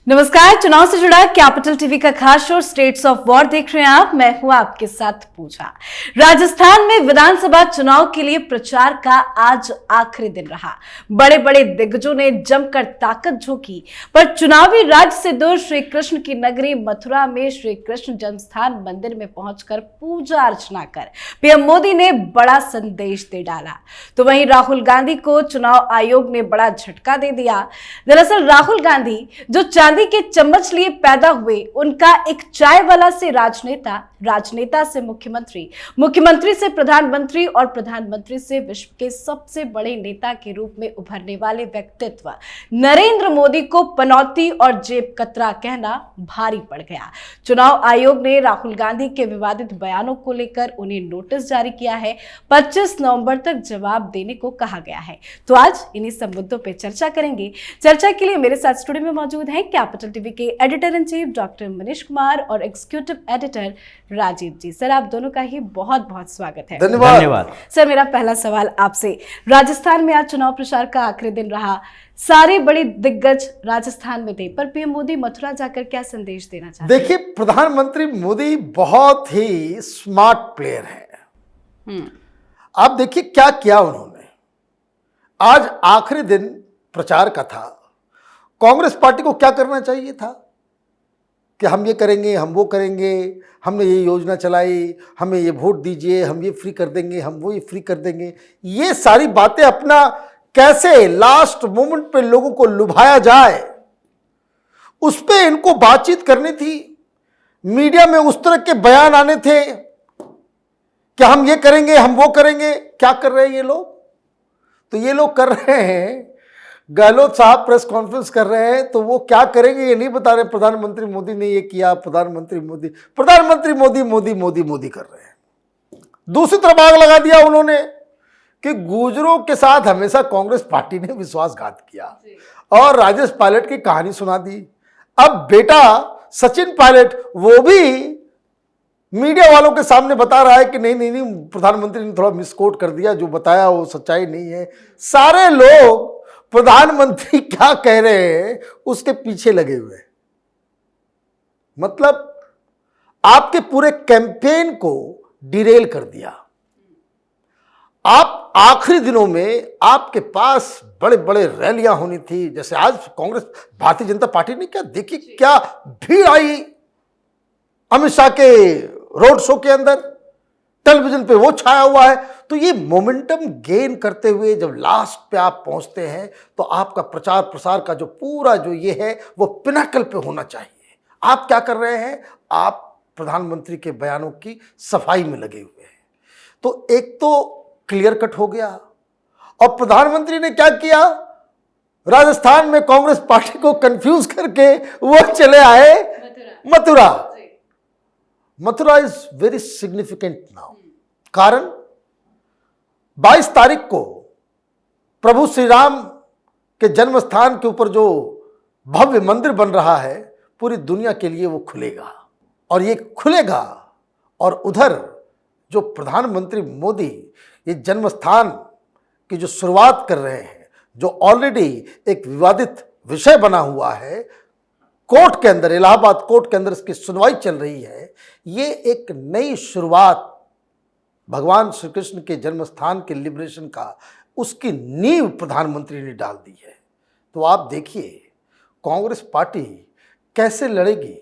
नमस्कार। चुनाव से जुड़ा कैपिटल टीवी का खास शो स्टेट्स ऑफ वॉर देख रहे हैं आप। मैं हूं आपके साथ पूजा। राजस्थान में विधानसभा चुनाव के लिए प्रचार का आज आखिरी दिन रहा। बड़े बड़े दिग्गजों ने जमकर ताकत झोंकी, पर चुनावी राज्य से दूर श्री कृष्ण की नगरी मथुरा में श्री कृष्ण जन्मस्थान मंदिर में पहुंचकर पूजा अर्चना कर पीएम मोदी ने बड़ा संदेश दे डाला। तो वहीं राहुल गांधी को चुनाव आयोग ने बड़ा झटका दे दिया। दरअसल राहुल गांधी जो चांदी के चम्मच लिए पैदा हुए, उनका एक चाय वाला से राजनेता, राजनेता से मुख्यमंत्री, मुख्यमंत्री से प्रधानमंत्री और प्रधानमंत्री से विश्व के सबसे बड़े नेता के रूप में उभरने वाले व्यक्तित्व नरेंद्र मोदी को पनौती और जेब कतरा कहना भारी पड़ गया। चुनाव आयोग ने राहुल गांधी के विवादित बयानों को लेकर उन्हें नोटिस जारी किया है। 25 नवंबर तक जवाब देने को कहा गया है। तो आज इन्हीं सब मुद्दों पर चर्चा करेंगे। चर्चा के लिए मेरे साथ स्टूडियो में मौजूद हैं कैपिटल टीवी के editor in chief doctor Manish Kumar और एग्जीक्यूटिव एडिटर राजीव जी। सर, आप दोनों का ही बहुत बहुत स्वागत है। धन्यवाद। सर, मेरा पहला सवाल आपसे, राजस्थान में आज चुनाव प्रचार का आखिरी दिन रहा, सारे बड़े दिग्गज राजस्थान में थे, पर पीएम मोदी मथुरा जाकर क्या संदेश देना चाहते हैं? देखिए, प्रधानमंत्री मोदी बहुत ही स्मार्ट प्लेयर है। आप देखिए क्या किया उन्होंने। आज आखिरी दिन प्रचार का था। कांग्रेस पार्टी को क्या करना चाहिए था कि हम ये करेंगे, हम वो करेंगे, हमने ये योजना चलाई, हमें ये वोट दीजिए, हम ये फ्री कर देंगे, हम वो ये फ्री कर देंगे। ये सारी बातें अपना कैसे लास्ट मोमेंट पे लोगों को लुभाया जाए, उस पे इनको बातचीत करनी थी। मीडिया में उस तरह के बयान आने थे कि हम ये करेंगे, हम वो करेंगे। क्या कर रहे हैं ये लोग? तो ये लोग कर रहे हैं, गहलोत साहब प्रेस कॉन्फ्रेंस कर रहे हैं, तो वो क्या करेंगे ये नहीं बता रहे। प्रधानमंत्री मोदी ने ये किया, प्रधानमंत्री मोदी मोदी मोदी मोदी कर रहे हैं। दूसरी तरफ आग लगा दिया उन्होंने कि गुर्जरों के साथ हमेशा कांग्रेस पार्टी ने विश्वासघात किया और राजेश पायलट की कहानी सुना दी। अब बेटा सचिन पायलट वो भी मीडिया वालों के सामने बता रहा है कि नहीं, प्रधानमंत्री ने थोड़ा मिसकोट कर दिया, जो बताया वो सच्चाई नहीं है। सारे लोग प्रधानमंत्री क्या कह रहे हैं उसके पीछे लगे हुए हैं। मतलब आपके पूरे कैंपेन को डिरेल कर दिया। आप आखिरी दिनों में आपके पास बड़े बड़े रैलियां होनी थी, जैसे आज कांग्रेस भारतीय जनता पार्टी ने क्या, देखिए क्या भीड़ आई अमित शाह के रोड शो के अंदर, टेलीविजन पे वो छाया हुआ है। तो ये मोमेंटम गेन करते हुए जब लास्ट पे आप पहुंचते हैं तो आपका प्रचार प्रसार का जो पूरा जो ये है वो पिनाकल पे होना चाहिए। आप क्या कर रहे हैं? आप प्रधानमंत्री के बयानों की सफाई में लगे हुए हैं। तो एक तो क्लियर कट हो गया। और प्रधानमंत्री ने क्या किया, राजस्थान में कांग्रेस पार्टी को कंफ्यूज करके वो चले आए Mathura. Mathura is very significant now. कारण 22 तारीख को प्रभु श्री राम के जन्म स्थान के ऊपर जो भव्य मंदिर बन रहा है, पूरी दुनिया के लिए वो खुलेगा। और ये खुलेगा और उधर जो प्रधानमंत्री मोदी ये जन्म स्थान की जो शुरुआत कर रहे हैं, जो ऑलरेडी एक विवादित विषय बना हुआ है, कोर्ट के अंदर, इलाहाबाद कोर्ट के अंदर इसकी सुनवाई चल रही है। ये एक नई शुरुआत भगवान श्री कृष्ण के जन्म स्थान के लिबरेशन का, उसकी नींव प्रधानमंत्री ने डाल दी है। तो आप देखिए कांग्रेस पार्टी कैसे लड़ेगी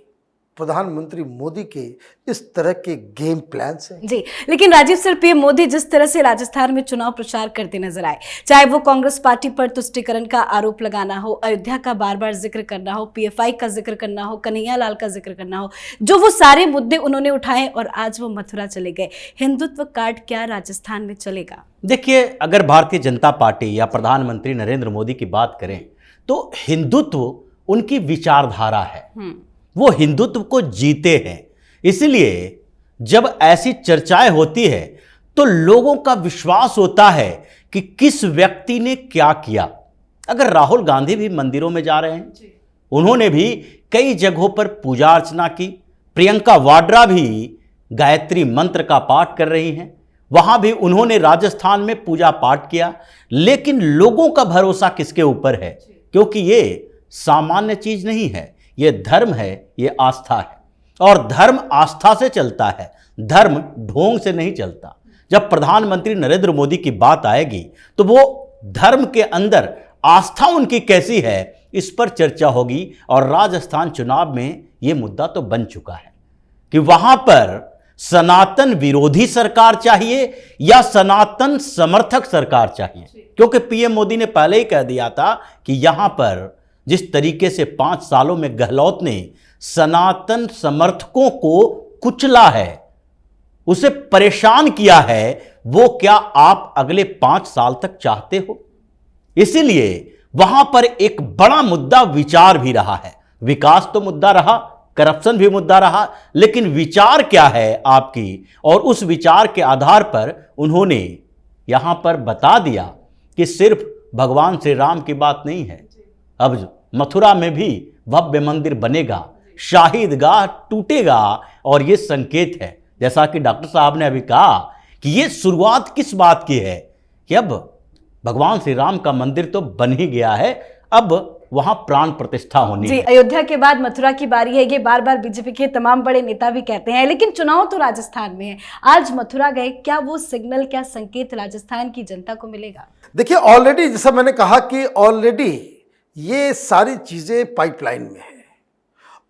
प्रधानमंत्री मोदी के इस तरह के गेम प्लान से। जी, लेकिन राजीव सर, पीएम मोदी जिस तरह से राजस्थान में चुनाव प्रचार करते नजर आए, चाहे वो कांग्रेस पार्टी पर तुष्टीकरण का आरोप लगाना हो, अयोध्या का बार बार जिक्र करना हो, पीएफआई का जिक्र करना हो, कन्हैया लाल का जिक्र करना हो, जो वो सारे मुद्दे उन्होंने उठाए और आज वो मथुरा चले गए। हिंदुत्व कार्ड क्या राजस्थान में चलेगा? देखिए, अगर भारतीय जनता पार्टी या प्रधानमंत्री नरेंद्र मोदी की बात करें तो हिंदुत्व उनकी विचारधारा है। वो हिंदुत्व को जीते हैं। इसलिए जब ऐसी चर्चाएं होती है तो लोगों का विश्वास होता है कि किस व्यक्ति ने क्या किया। अगर राहुल गांधी भी मंदिरों में जा रहे हैं, उन्होंने भी कई जगहों पर पूजा अर्चना की, प्रियंका वाड्रा भी गायत्री मंत्र का पाठ कर रही हैं, वहां भी उन्होंने राजस्थान में पूजा पाठ किया। लेकिन लोगों का भरोसा किसके ऊपर है? क्योंकि ये सामान्य चीज नहीं है ये धर्म है, ये आस्था है, और धर्म आस्था से चलता है, धर्म ढोंग से नहीं चलता। जब प्रधानमंत्री नरेंद्र मोदी की बात आएगी तो वो धर्म के अंदर आस्था उनकी कैसी है इस पर चर्चा होगी। और राजस्थान चुनाव में ये मुद्दा तो बन चुका है कि वहां पर सनातन विरोधी सरकार चाहिए या सनातन समर्थक सरकार चाहिए, क्योंकि पीएम मोदी ने पहले ही कह दिया था कि यहां पर जिस तरीके से 5 सालों में गहलोत ने सनातन समर्थकों को कुचला है, उसे परेशान किया है, वो क्या आप अगले 5 साल तक चाहते हो? इसीलिए वहां पर एक बड़ा मुद्दा विचार भी रहा है। विकास तो मुद्दा रहा, करप्शन भी मुद्दा रहा, लेकिन विचार क्या है आपकी, और उस विचार के आधार पर उन्होंने यहां पर बता दिया कि सिर्फ भगवान श्री राम की बात नहीं है, अब मथुरा में भी भव्य मंदिर बनेगा, शाही ईदगाह टूटेगा, और ये संकेत है, जैसा कि डॉक्टर साहब ने अभी कहा कि ये शुरुआत किस बात की है कि अब भगवान श्री राम का मंदिर तो बन ही गया है, अब वहां प्राण प्रतिष्ठा होनी जी। है। अयोध्या के बाद मथुरा की बारी है, ये बार बार बीजेपी के तमाम बड़े नेता भी कहते हैं, लेकिन चुनाव तो राजस्थान में है। आज मथुरा गए, क्या वो सिग्नल, क्या संकेत राजस्थान की जनता को मिलेगा? देखिए, ऑलरेडी जैसा मैंने कहा कि ऑलरेडी ये सारी चीजें पाइपलाइन में है,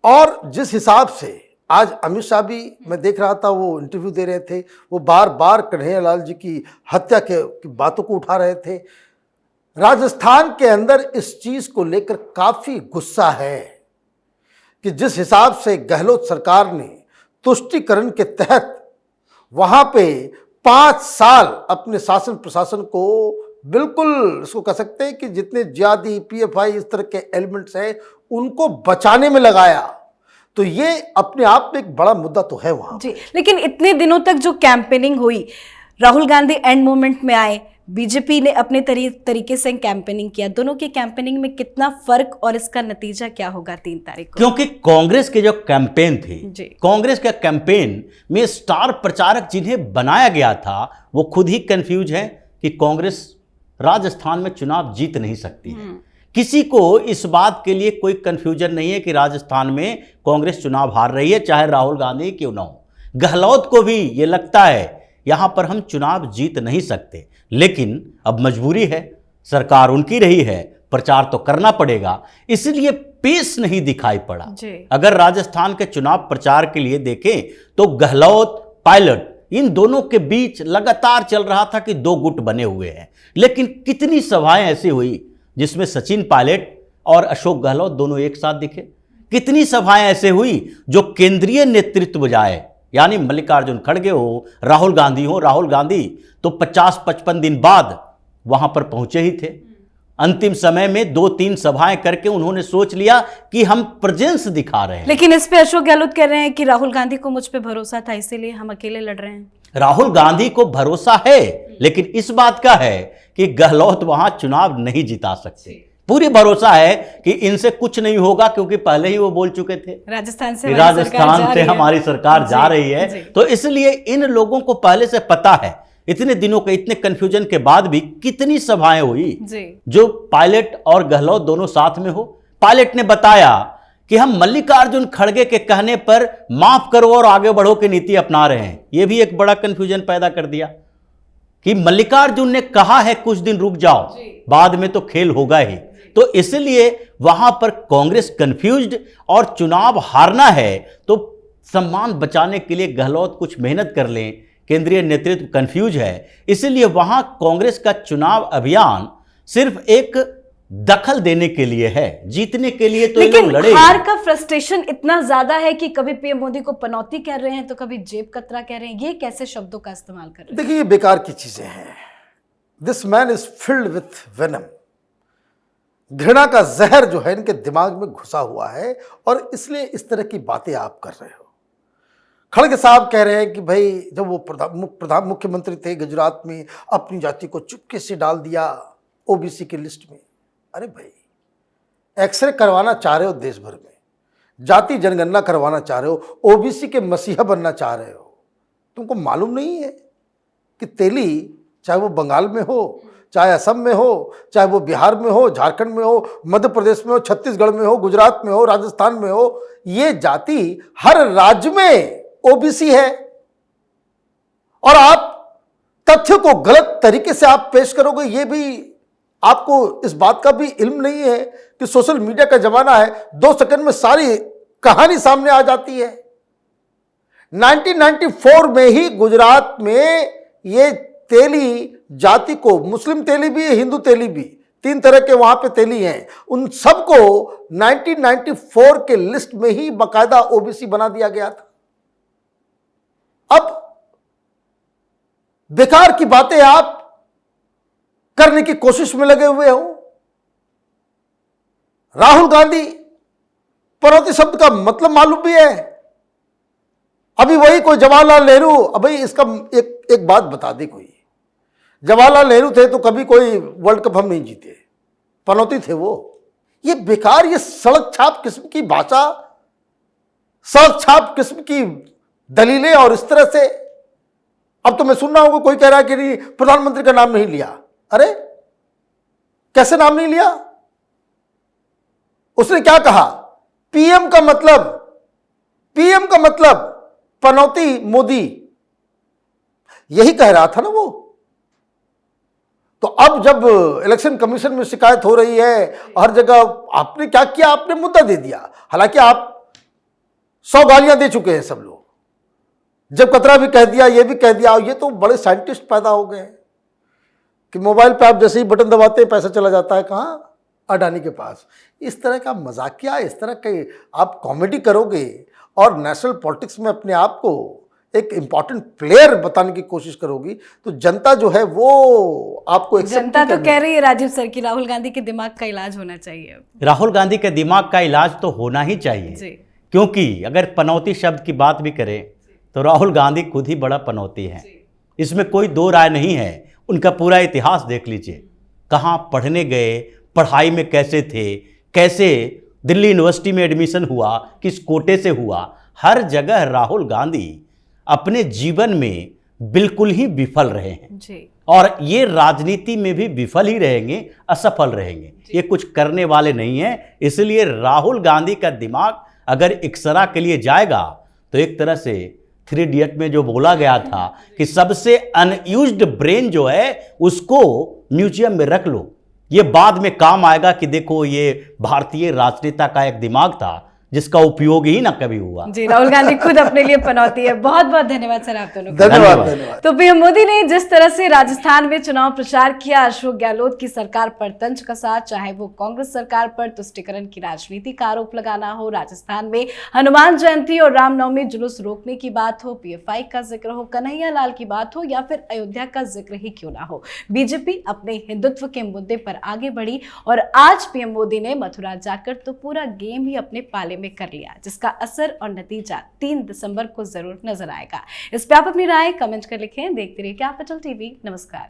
और जिस हिसाब से आज अमित शाह भी, मैं देख रहा था, वो इंटरव्यू दे रहे थे, वो बार बार कन्हैयालाल जी की हत्या के बातों को उठा रहे थे। राजस्थान के अंदर इस चीज को लेकर काफी गुस्सा है कि जिस हिसाब से गहलोत सरकार ने तुष्टीकरण के तहत वहां पे 5 साल अपने शासन प्रशासन को बिल्कुल इसको कह सकते हैं कि जितने ज्यादा पीएफआई इस तरह के एलिमेंट्स हैं उनको बचाने में लगाया, तो ये अपने आप में एक बड़ा मुद्दा तो है वहां जी। लेकिन इतने दिनों तक जो कैंपेनिंग हुई, राहुल गांधी एंड मोमेंट में आए, बीजेपी ने अपने तरीके से कैंपेनिंग किया, दोनों की कैंपेनिंग में कितना फर्क और इसका नतीजा क्या होगा 3 तारीख को? क्योंकि कांग्रेस के जो कैंपेन थे, जी। कांग्रेस के कैंपेन में स्टार प्रचारक जिन्हें बनाया गया था वो खुद ही कंफ्यूज है कि कांग्रेस राजस्थान में चुनाव जीत नहीं सकती है। किसी को इस बात के लिए कोई कंफ्यूजन नहीं है कि राजस्थान में कांग्रेस चुनाव हार रही है, चाहे राहुल गांधी क्यों ना हो। गहलोत को भी ये लगता है यहां पर हम चुनाव जीत नहीं सकते, लेकिन अब मजबूरी है, सरकार उनकी रही है, प्रचार तो करना पड़ेगा, इसलिए पेस नहीं दिखाई पड़ा। अगर राजस्थान के चुनाव प्रचार के लिए देखें तो गहलोत, पायलट, इन दोनों के बीच लगातार चल रहा था कि 2 गुट बने हुए हैं। लेकिन कितनी सभाएं ऐसी हुई जिसमें सचिन पायलट और अशोक गहलोत दोनों एक साथ दिखे? कितनी सभाएं ऐसे हुई जो केंद्रीय नेतृत्व जाए, यानी मल्लिकार्जुन खड़गे हो, राहुल गांधी हो, राहुल गांधी तो 50-55 दिन बाद वहां पर पहुंचे ही थे। अंतिम समय में 2-3 सभाएं करके उन्होंने सोच लिया कि हम प्रेजेंस दिखा रहे हैं। लेकिन इस पे अशोक गहलोत कह रहे हैं कि राहुल गांधी को मुझ पे भरोसा था, इसीलिए हम अकेले लड़ रहे हैं। राहुल गांधी को भरोसा है, लेकिन इस बात का है कि गहलोत वहां चुनाव नहीं जिता सकते। पूरी भरोसा है कि इनसे कुछ नहीं होगा, क्योंकि पहले ही वो बोल चुके थे राजस्थान से हमारी सरकार जा रही है। तो इसलिए इन लोगों को पहले से पता है। इतने दिनों के इतने कंफ्यूजन के बाद भी कितनी सभाएं हुई जो पायलट और गहलोत दोनों साथ में हो। पायलट ने बताया कि हम मल्लिकार्जुन खड़गे के कहने पर माफ करो और आगे बढ़ो की नीति अपना रहे हैं। यह भी एक बड़ा कंफ्यूजन पैदा कर दिया कि मल्लिकार्जुन ने कहा है कुछ दिन रुक जाओ, बाद में तो खेल होगा ही। तो इसलिए वहां पर कांग्रेस कंफ्यूज्ड, और चुनाव हारना है तो सम्मान बचाने के लिए गहलोत कुछ मेहनत कर लें, केंद्रीय नेतृत्व कंफ्यूज है। इसलिए वहां कांग्रेस का चुनाव अभियान सिर्फ एक दखल देने के लिए है, जीतने के लिए तो लेकिन लोग लड़े। हार का फ्रस्ट्रेशन इतना ज्यादा है कि कभी पीएम मोदी को पनौती कह रहे हैं तो कभी जेब कतरा कह रहे हैं। ये कैसे शब्दों का इस्तेमाल कर रहे हैं? देखिए, ये बेकार की चीजें हैं। This man is filled with venom. घृणा का जहर जो है इनके दिमाग में घुसा हुआ है, और इसलिए इस तरह की बातें आप कर रहे हो। खड़गे साहब कह रहे हैं कि भाई जब वो मुख्यमंत्री थे गुजरात में, अपनी जाति को चुपके से डाल दिया ओबीसी की लिस्ट में। अरे भाई, एक्सरे करवाना चाह रहे हो देश भर में, जाति जनगणना करवाना चाह रहे हो, ओबीसी के मसीहा बनना चाह रहे हो, तुमको मालूम नहीं है कि तेली चाहे वो बंगाल में हो, चाहे असम में हो, चाहे वो बिहार में हो, झारखंड में हो, मध्य प्रदेश में हो, छत्तीसगढ़ में हो, गुजरात में हो, राजस्थान में हो, ये जाति हर राज्य में ओबीसी है। और आप तथ्य को गलत तरीके से आप पेश करोगे, ये भी आपको इस बात का भी इल्म नहीं है कि सोशल मीडिया का जमाना है, 2 सेकंड में सारी कहानी सामने आ जाती है। 1994 में ही गुजरात में ये तेली जाति को, मुस्लिम तेली भी, हिंदू तेली भी, 3 तरह के वहां पे तेली हैं, उन सबको 1994 के लिस्ट में ही बाकायदा ओबीसी बना दिया गया था। अब बेकार की बातें आप करने की कोशिश में लगे हुए हो। राहुल गांधी, पनौती शब्द का मतलब मालूम भी है। अभी वही कोई जवाहरलाल नेहरू, अभी इसका एक बात बता दे कोई, जवाहरलाल नेहरू थे तो कभी कोई वर्ल्ड कप हम नहीं जीते, पनौती थे वो। ये बेकार, ये सड़क छाप किस्म की भाषा, सड़क छाप किस्म की दलीलें, और इस तरह से अब तो मैं सुन रहा हूं कोई कह रहा है कि नहीं प्रधानमंत्री का नाम नहीं लिया। अरे कैसे नाम नहीं लिया? उसने क्या कहा? पीएम का मतलब पनौती मोदी, यही कह रहा था ना वो। तो अब जब इलेक्शन कमीशन में शिकायत हो रही है हर जगह, आपने क्या किया? आपने मुद्दा दे दिया। हालांकि आप 100 गालियां दे चुके हैं सब लोग, जब कतरा भी कह दिया, ये भी कह दिया। ये तो बड़े साइंटिस्ट पैदा हो गए कि मोबाइल पे आप जैसे ही बटन दबाते हैं पैसा चला जाता है कहां? अडानी के पास। इस तरह का मजाकिया, इस तरह के आप कॉमेडी करोगे और नेशनल पॉलिटिक्स में अपने आप को एक इंपॉर्टेंट प्लेयर बताने की कोशिश करोगी तो जनता जो है वो आपको जनता तो कह रही है राजीव सर की राहुल गांधी के दिमाग का इलाज होना चाहिए। राहुल गांधी के दिमाग का इलाज तो होना ही चाहिए जी। क्योंकि अगर पनौती शब्द की बात भी करें तो राहुल गांधी खुद ही बड़ा पनौती है, इसमें कोई दो राय नहीं है। उनका पूरा इतिहास देख लीजिए, कहाँ पढ़ने गए, पढ़ाई में कैसे थे, कैसे दिल्ली यूनिवर्सिटी में एडमिशन हुआ, किस कोटे से हुआ, हर जगह राहुल गांधी अपने जीवन में बिल्कुल ही विफल रहे हैं जी। और ये राजनीति में भी विफल ही रहेंगे, असफल रहेंगे। ये कुछ करने वाले नहीं हैं। इसलिए राहुल गांधी का दिमाग अगर इक्सरा के लिए जाएगा तो एक तरह से 3 इडियट में जो बोला गया था कि सबसे अनयूज्ड ब्रेन जो है उसको म्यूजियम में रख लो, ये बाद में काम आएगा कि देखो ये भारतीय राजनेता का एक दिमाग था जिसका उपयोग ही ना कभी हुआ। जी, राहुल गांधी खुद अपने लिए पनौती है। बहुत बहुत धन्यवाद सर आप दोनों को। धन्यवाद। तो पीएम मोदी ने जिस तरह से राजस्थान में चुनाव प्रचार किया, अशोक गहलोत की सरकार पर तंज कसा, चाहे वो कांग्रेस सरकार पर तुष्टीकरण की राजनीति का आरोप लगाना हो, राजस्थान में हनुमान जयंती और रामनवमी जुलूस रोकने की बात हो, पीएफआई का जिक्र हो, कन्हैया लाल की बात हो या फिर अयोध्या का जिक्र ही क्यों ना हो, बीजेपी अपने हिंदुत्व के मुद्दे पर आगे बढ़ी और आज पीएम मोदी ने मथुरा जाकर तो पूरा गेम ही अपने पाले में कर लिया, जिसका असर और नतीजा 3 दिसंबर को जरूर नजर आएगा। इस पे आप अपनी राय कमेंट कर लिखें। देखते रहिए कैपिटल टीवी। नमस्कार।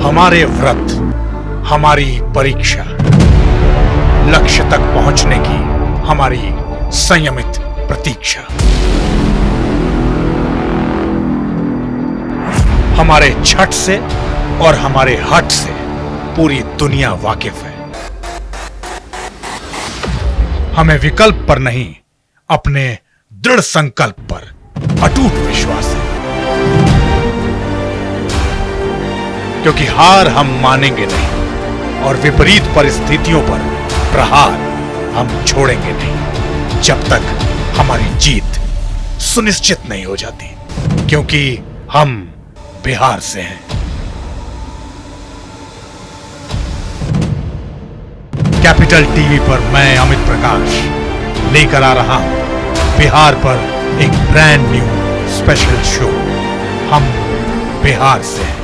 हमारे व्रत, हमारी परीक्षा, लक्ष्य तक पहुंचने की हमारी संयमित प्रतीक्षा। हमारे छठ से और हमारे हठ से पूरी दुनिया वाकिफ है। हमें विकल्प पर नहीं, अपने दृढ़ संकल्प पर अटूट विश्वास है, क्योंकि हार हम मानेंगे नहीं और विपरीत परिस्थितियों पर प्रहार हम छोड़ेंगे नहीं जब तक हमारी जीत सुनिश्चित नहीं हो जाती, क्योंकि हम बिहार से हैं। कैपिटल टीवी पर मैं अमित प्रकाश लेकर आ रहा हूं बिहार पर एक ब्रांड न्यू स्पेशल शो, हम बिहार से हैं।